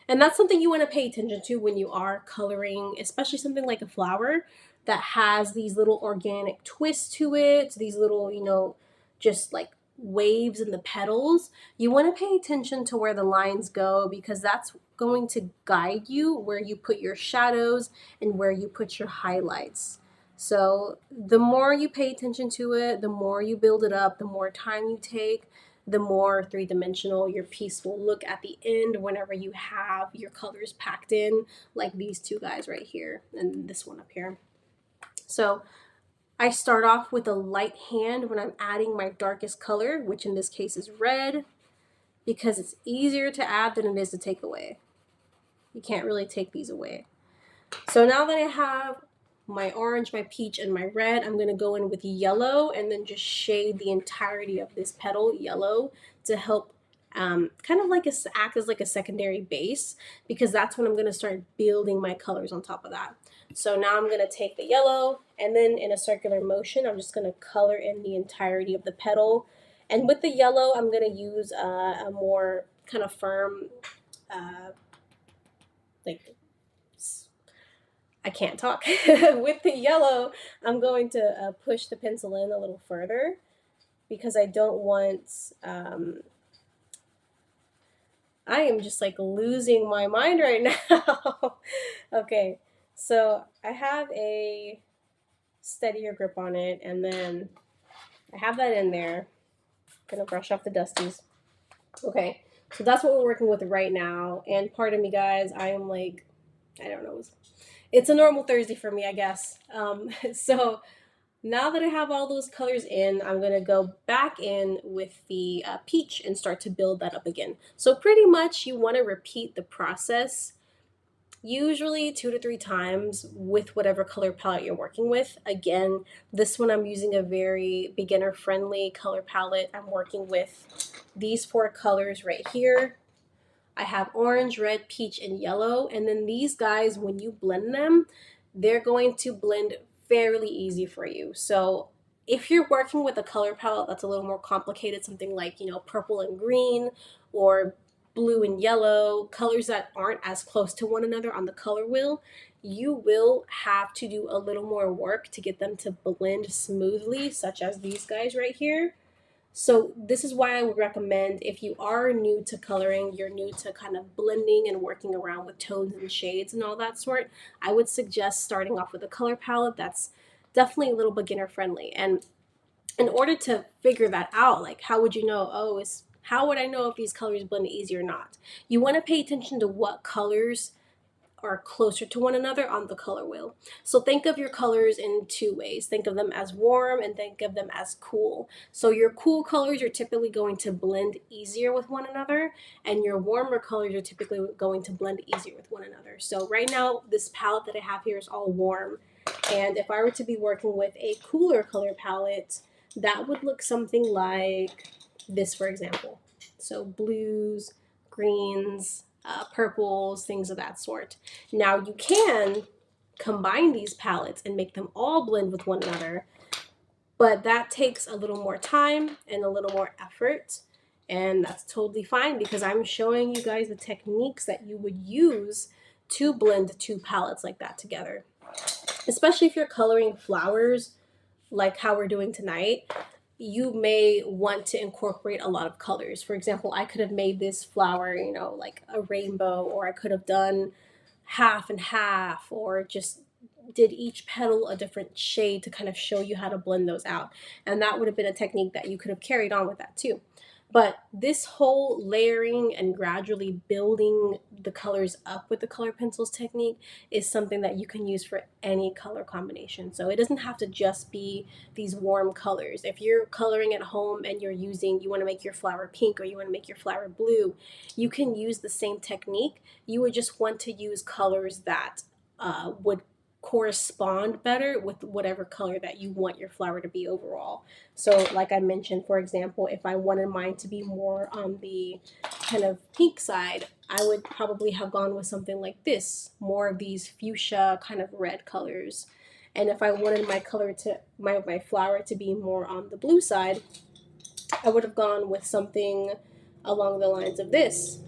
And that's something you want to pay attention to when you are coloring, especially something like a flower that has these little organic twists to it, these little, just like waves in the petals. You want to pay attention to where the lines go because that's going to guide you where you put your shadows and where you put your highlights. So the more you pay attention to it, the more you build it up, the more time you take, the more three-dimensional your piece will look at the end whenever you have your colors packed in, like these two guys right here and this one up here. So I start off with a light hand when I'm adding my darkest color, which in this case is red, because it's easier to add than it is to take away. You can't really take these away. So now that I have my orange, my peach, and my red, I'm going to go in with yellow and then just shade the entirety of this petal yellow to help kind of like act as like a secondary base, because that's when I'm going to start building my colors on top of that. So now I'm going to take the yellow and then in a circular motion, I'm just going to color in the entirety of the petal. And with the yellow, I'm going to use a more kind of firm, like, I can't talk. With the yellow, I'm going to push the pencil in a little further because I don't want, I am just like losing my mind right now. Okay, so I have a steadier grip on it, and then I have that in there. I'm gonna brush off the dusties. Okay, so that's what we're working with right now. And pardon me, guys, I am like I don't know. It's a normal Thursday for me, I guess. So now that I have all those colors in, I'm going to go back in with the peach and start to build that up again. So pretty much you want to repeat the process usually 2 to 3 times with whatever color palette you're working with. Again, this one I'm using a very beginner friendly color palette. I'm working with these 4 colors right here. I have orange, red, peach, and yellow. And then these guys, when you blend them, they're going to blend fairly easy for you. So if you're working with a color palette that's a little more complicated, something like, purple and green or blue and yellow, colors that aren't as close to one another on the color wheel, you will have to do a little more work to get them to blend smoothly, such as these guys right here. So this is why I would recommend, if you are new to coloring, you're new to kind of blending and working around with tones and shades and all that sort, I would suggest starting off with a color palette that's definitely a little beginner friendly. And in order to figure that out, like how would you know, how would I know if these colors blend easy or not? You want to pay attention to what colors are closer to one another on the color wheel. So think of your colors in 2 ways. Think of them as warm and think of them as cool. So your cool colors are typically going to blend easier with one another, and your warmer colors are typically going to blend easier with one another. So right now, this palette that I have here is all warm. And if I were to be working with a cooler color palette, that would look something like this, for example. So blues, greens, purples, things of that sort. Now you can combine these palettes and make them all blend with one another, but that takes a little more time and a little more effort. And that's totally fine because I'm showing you guys the techniques that you would use to blend 2 palettes like that together. Especially if you're coloring flowers like how we're doing tonight, you may want to incorporate a lot of colors. For example, I could have made this flower, like a rainbow, or I could have done half and half, or just did each petal a different shade to kind of show you how to blend those out. And that would have been a technique that you could have carried on with that too. But this whole layering and gradually building the colors up with the color pencils technique is something that you can use for any color combination. So it doesn't have to just be these warm colors. If you're coloring at home and you want to make your flower pink or you want to make your flower blue, you can use the same technique. You would just want to use colors that would correspond better with whatever color that you want your flower to be overall. So like I mentioned, for example, if I wanted mine to be more on the kind of pink side, I would probably have gone with something like this, more of these fuchsia kind of red colors. And if I wanted my flower to be more on the blue side, I would have gone with something along the lines of this,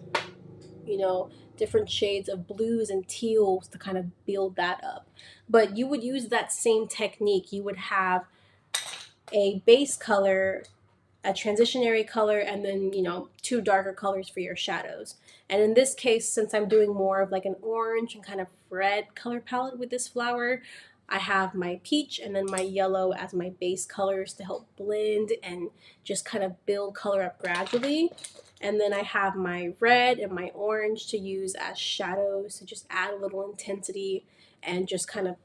you know, different shades of blues and teals to kind of build that up. But you would use that same technique. You would have a base color, a transitionary color, and then, 2 darker colors for your shadows. And in this case, since I'm doing more of like an orange and kind of red color palette with this flower, I have my peach and then my yellow as my base colors to help blend and just kind of build color up gradually. And then I have my red and my orange to use as shadows to just add a little intensity and just kind of,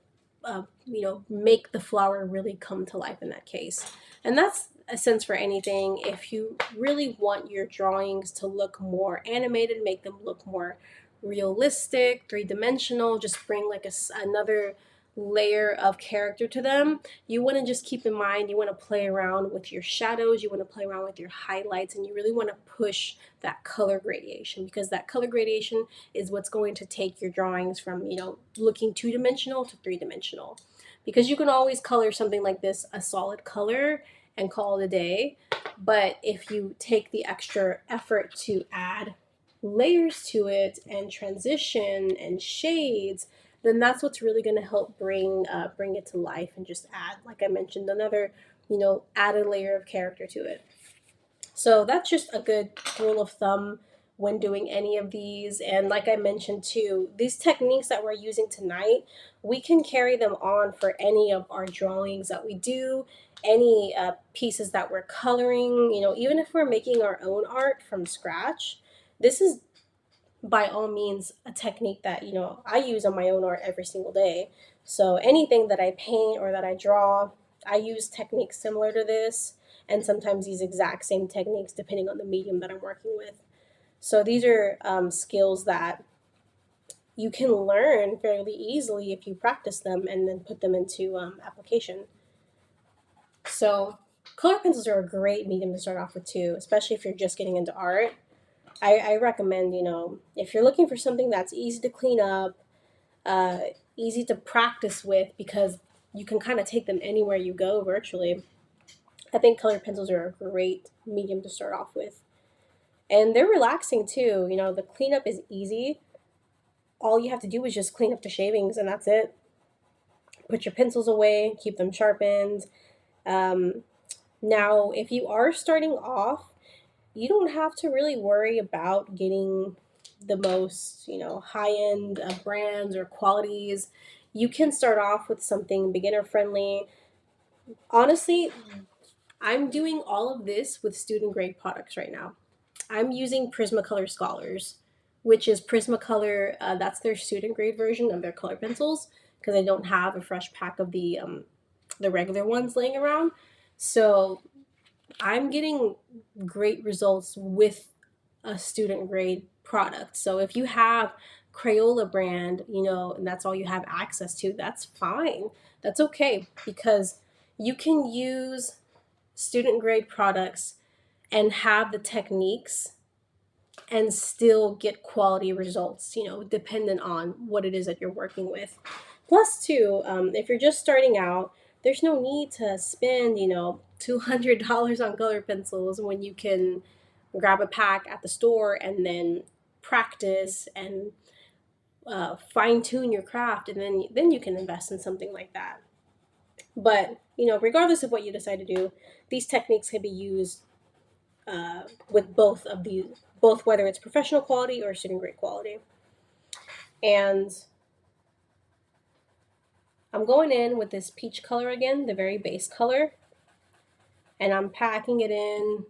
make the flower really come to life in that case. And that's a sense for anything. If you really want your drawings to look more animated, make them look more realistic, 3 dimensional, just bring like another layer of character to them, you want to just keep in mind, you want to play around with your shadows, you want to play around with your highlights, and you really want to push that color gradation, because that color gradation is what's going to take your drawings from, looking 2 dimensional to 3 dimensional. Because you can always color something like this a solid color and call it a day. But if you take the extra effort to add layers to it and transition and shades, then that's what's really going to help bring it to life and just add, like I mentioned, another added layer of character to it. So that's just a good rule of thumb when doing any of these. And like I mentioned too, these techniques that we're using tonight, we can carry them on for any of our drawings that we do, any pieces that we're coloring, even if we're making our own art from scratch. This is by all means a technique that, I use on my own art every single day. So anything that I paint or that I draw, I use techniques similar to this, and sometimes these exact same techniques depending on the medium that I'm working with. So these are skills that you can learn fairly easily if you practice them and then put them into application. So color pencils are a great medium to start off with too, especially if you're just getting into art. I recommend, if you're looking for something that's easy to clean up, uh, easy to practice with, because you can kind of take them anywhere you go virtually. I think color pencils are a great medium to start off with. And they're relaxing too. The cleanup is easy. All you have to do is just clean up the shavings, and that's it. Put your pencils away, keep them sharpened. Um, Now, if you are starting off, you don't have to really worry about getting the most, high end brands or qualities. You can start off with something beginner friendly. Honestly, I'm doing all of this with student grade products right now. I'm using Prismacolor Scholars, which is Prismacolor. That's their student grade version of their color pencils, because I don't have a fresh pack of the regular ones laying around. So I'm getting great results with a student grade product. So if you have Crayola brand, and that's all you have access to, that's fine. That's okay, because you can use student grade products and have the techniques and still get quality results, dependent on what it is that you're working with. Plus, too, if you're just starting out, there's no need to spend, $200 on color pencils when you can grab a pack at the store and then practice and fine tune your craft, and then you can invest in something like that. But regardless of what you decide to do, these techniques can be used with both whether it's professional quality or student grade quality. And I'm going in with this peach color again, the very base color, and I'm packing it in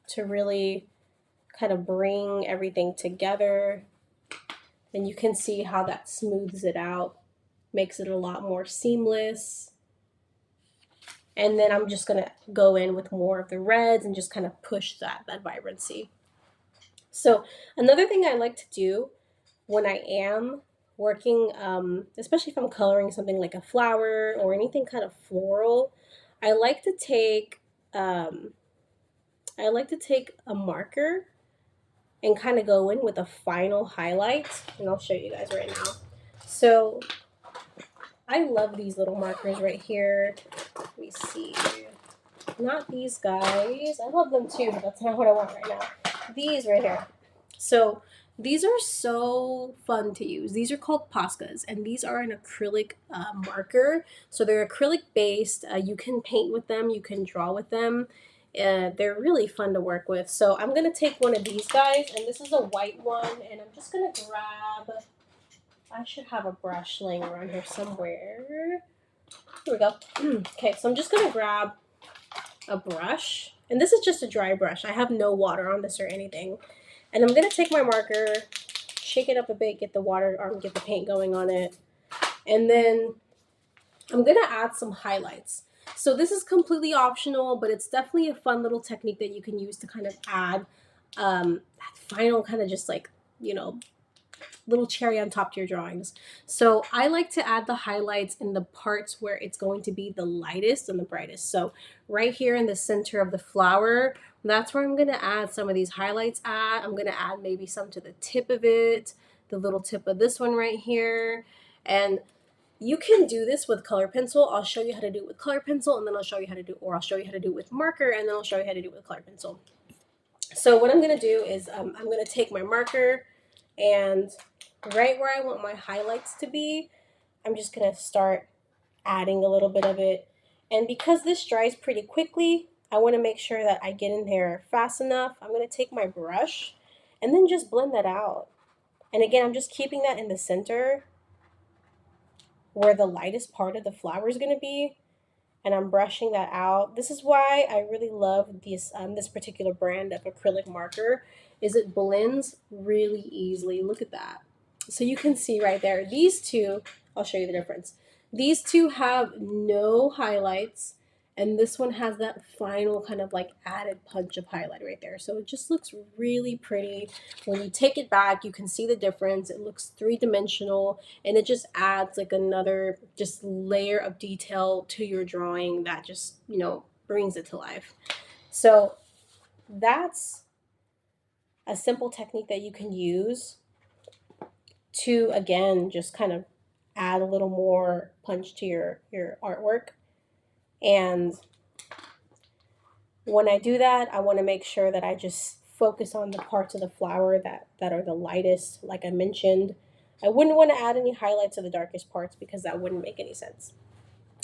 to really kind of bring everything together. And you can see how that smooths it out, makes it a lot more seamless. And then I'm just gonna go in with more of the reds and just kind of push that vibrancy. So another thing I like to do when I am working, especially if I'm coloring something like a flower or anything kind of floral, I like to take um, I like to take a marker and kind of go in with a final highlight, and I'll show you guys right now. So I love these little markers right here. Let me see. Not these guys. I love them too, but that's not what I want right now. These right here. So these are so fun to use. These are called Poscas, and these are an acrylic marker. So they're acrylic based. You can paint with them, you can draw with them. They're really fun to work with. So I'm going to take one of these guys, and this is a white one, and I'm just going to grab, I should have a brush laying around here somewhere. Here we go. Okay, so I'm just going to grab a brush, and this is just a dry brush. I have no water on this or anything. And I'm going to take my marker, shake it up a bit, get the water or get the paint going on it. And then I'm going to add some highlights. So this is completely optional, but it's definitely a fun little technique that you can use to kind of add that final kind of just like, little cherry on top to your drawings. So I like to add the highlights in the parts where it's going to be the lightest and the brightest. So right here in the center of the flower, that's where I'm going to add some of these highlights at. I'm going to add maybe some to the tip of it, the little tip of this one right here. And you can do this with color pencil. I'll show you how to do it with color pencil, and then I'll show you how to do it with marker, and then I'll show you how to do it with color pencil. So what I'm going to do is I'm going to take my marker, and right where I want my highlights to be, I'm just going to start adding a little bit of it. And because this dries pretty quickly, I want to make sure that I get in there fast enough. I'm going to take my brush and then just blend that out. And again, I'm just keeping that in the center where the lightest part of the flower is going to be. And I'm brushing that out. This is why I really love this particular brand of acrylic marker. is it blends really easily. Look at that. So you can see right there, these two, I'll show you the difference. These two have no highlights, and this one has that final kind of like added punch of highlight right there. So it just looks really pretty. When you take it back, you can see the difference. It looks three-dimensional, and it just adds like another just layer of detail to your drawing that just, brings it to life. So that's a simple technique that you can use to, again, just kind of add a little more punch to your artwork. And when I do that, I want to make sure that I just focus on the parts of the flower that are the lightest, like I mentioned. I wouldn't want to add any highlights of the darkest parts because that wouldn't make any sense.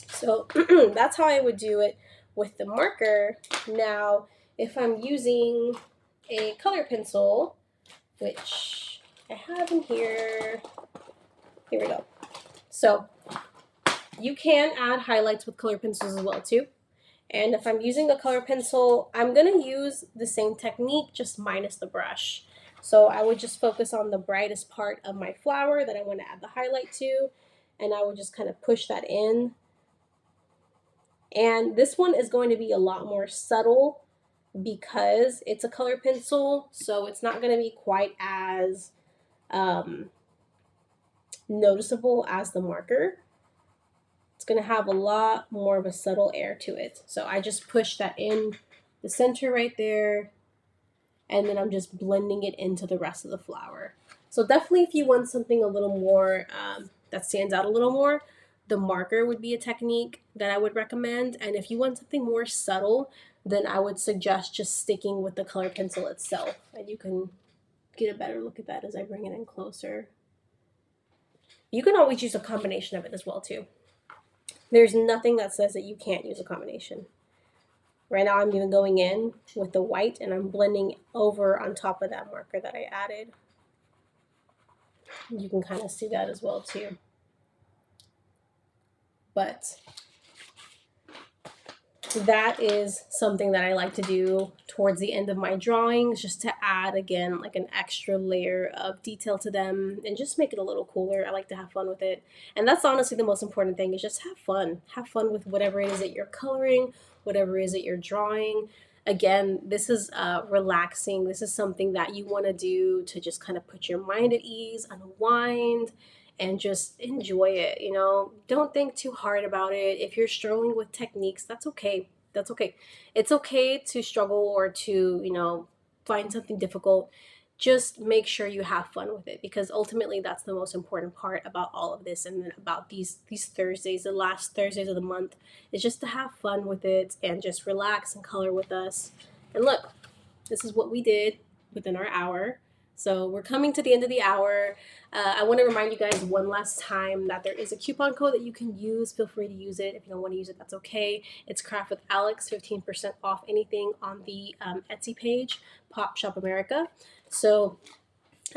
So that's how I would do it with the marker. Now, if I'm using a color pencil, which I have in here, here we go. So you can add highlights with color pencils as well too. And if I'm using a color pencil, I'm going to use the same technique, just minus the brush. So I would just focus on the brightest part of my flower that I want to add the highlight to, and I would just kind of push that in. And this one is going to be a lot more subtle because it's a color pencil, so it's not going to be quite as noticeable as the marker. It's going to have a lot more of a subtle air to it. So I just push that in the center right there, and then I'm just blending it into the rest of the flower. So definitely if you want something a little more that stands out a little more, the marker would be a technique that I would recommend. And if you want something more subtle, then I would suggest just sticking with the color pencil itself. And you can get a better look at that as I bring it in closer. You can always use a combination of it as well too. There's nothing that says that you can't use a combination. Right now I'm even going in with the white and I'm blending over on top of that marker that I added. You can kind of see that as well too. But that is something that I like to do towards the end of my drawings, just to add, again, like an extra layer of detail to them and just make it a little cooler. I like to have fun with it. And that's honestly the most important thing, is just have fun. Have fun with whatever it is that you're coloring, whatever it is that you're drawing. Again, this is relaxing. This is something that you want to do to just kind of put your mind at ease, unwind, and just enjoy it. Don't think too hard about it. If you're struggling with techniques, that's okay. That's okay. It's okay to struggle or to find something difficult. Just make sure you have fun with it, because ultimately that's the most important part about all of this, and then about these Thursdays, the last Thursdays of the month, is just to have fun with it and just relax and color with us. And look, this is what we did within our hour. So we're coming to the end of the hour. I want to remind you guys one last time that there is a coupon code that you can use. Feel free to use it. If you don't want to use it, that's okay. It's Craft with Alex, 15% off anything on the Etsy page, Pop Shop America. So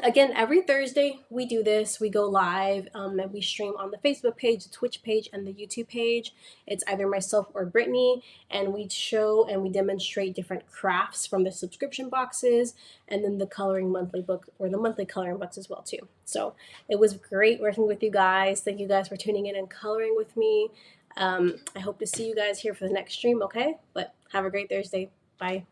again, every Thursday we do this. We go live and we stream on the Facebook page, the Twitch page, and the YouTube page. It's either myself or Brittany, and we show and we demonstrate different crafts from the subscription boxes, and then the coloring monthly book, or the monthly coloring books as well too. So it was great working with you guys. Thank you guys for tuning in and coloring with me. I hope to see you guys here for the next stream, okay? But have a great Thursday. Bye.